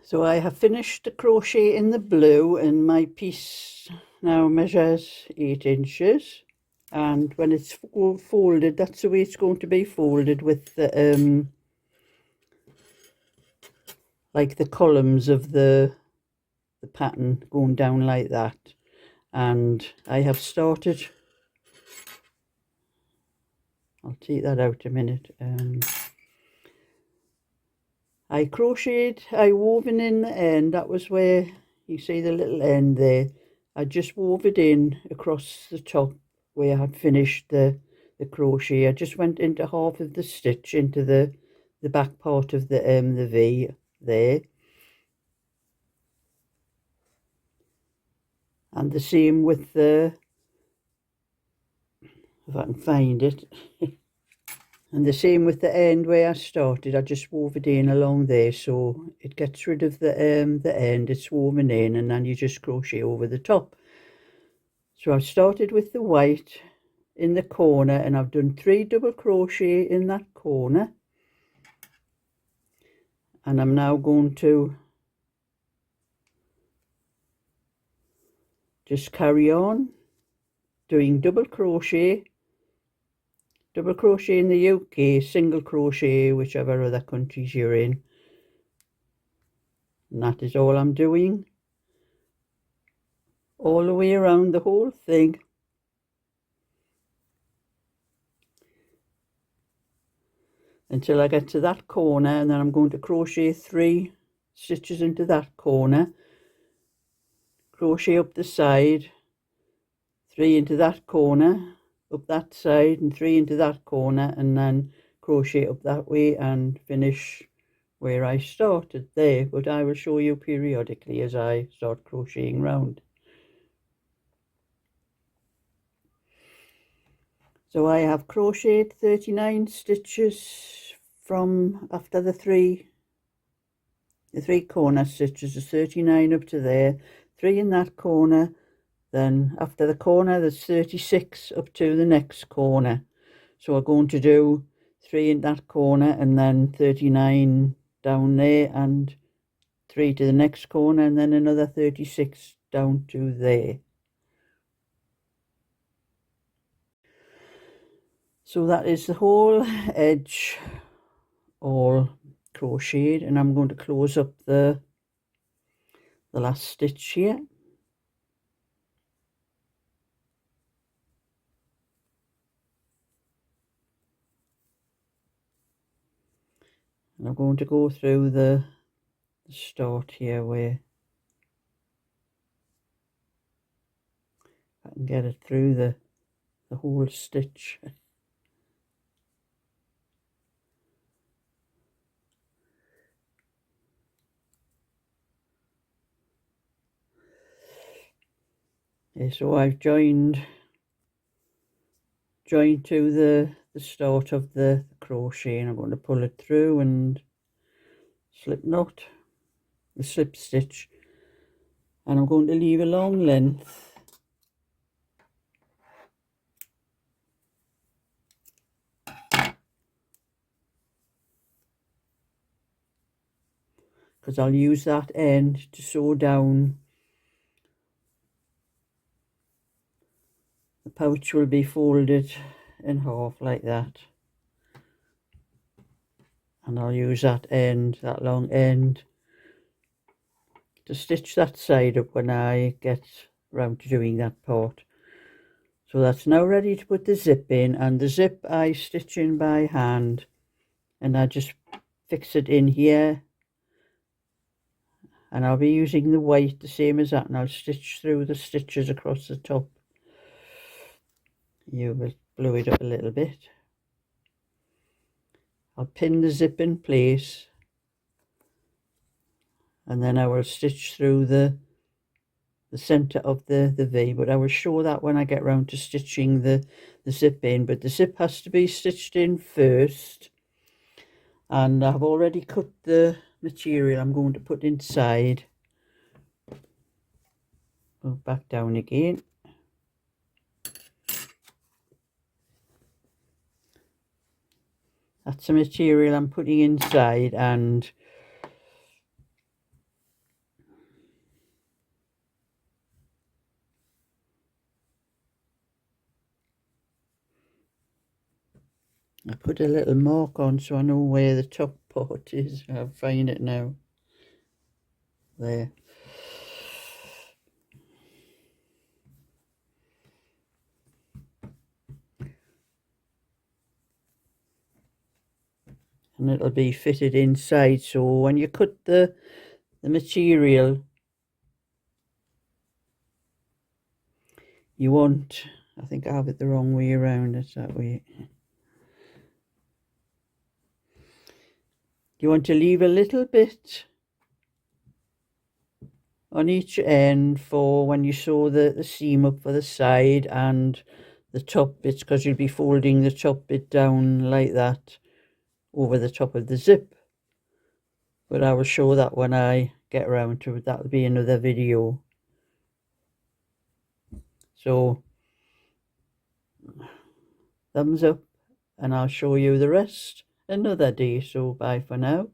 So I have finished the crochet in the blue, and my piece now measures 8 inches, and when it's folded, that's the way it's going to be folded, with the like the columns of the pattern going down like that. And I have started, I'll take that out a minute. I crocheted, I woven in the end, that was where you see the little end there. I just wove it in across the top where I had finished the crochet. I just went into half of the stitch into the back part of the V there. And the same with the, if I can find it, and the same with the end where I started. I just wove it in along there, so it gets rid of the end, it's woven in, and then you just crochet over the top. So I've started with the white in the corner, and I've done 3 double crochet in that corner, and I'm now going to just carry on doing double crochet in the UK, single crochet whichever other countries you're in, and that is all I'm doing all the way around the whole thing until I get to that corner, and then I'm going to crochet 3 stitches into that corner, crochet up the side, 3 into that corner, up that side, and 3 into that corner, and then crochet up that way and finish where I started there. But I will show you periodically as I start crocheting round. So I have crocheted 39 stitches from after the three corner stitches, is 39 up to there, 3 in that corner, then after the corner there's 36 up to the next corner. So we're going to do 3 in that corner, and then 39 down there, and 3 to the next corner, and then another 36 down to there. So that is the whole edge all crocheted, and I'm going to close up the last stitch here. And I'm going to go through the start here where I can get it through the whole stitch. Yeah, so I've joined to the start of the crochet, and I'm going to pull it through and slip knot the slip stitch, and I'm going to leave a long length because I'll use that end to sew down. The pouch will be folded in half like that, and I'll use that end, that long end, to stitch that side up when I get round to doing that part. So that's now ready to put the zip in, and the zip I stitch in by hand, and I just fix it in here, and I'll be using the white the same as that, and I'll stitch through the stitches across the top. You will blow it up a little bit. I'll pin the zip in place, and then I will stitch through the center of the V, but I will show that when I get round to stitching the zip in. But the zip has to be stitched in first, and I've already cut the material I'm going to put inside. Go back down again. That's the material I'm putting inside, and I put a little mark on so I know where the top part is. I'll find it now. There. And it'll be fitted inside, so when you cut the material, you want, I think I have it the wrong way around, it's that way. You want to leave a little bit on each end for when you sew the seam up for the side and the top bits, because you'll be folding the top bit down like that over the top of the zip. But I will show that when I get around to it. That'll be another video. So thumbs up, and I'll show you the rest another day. So bye for now.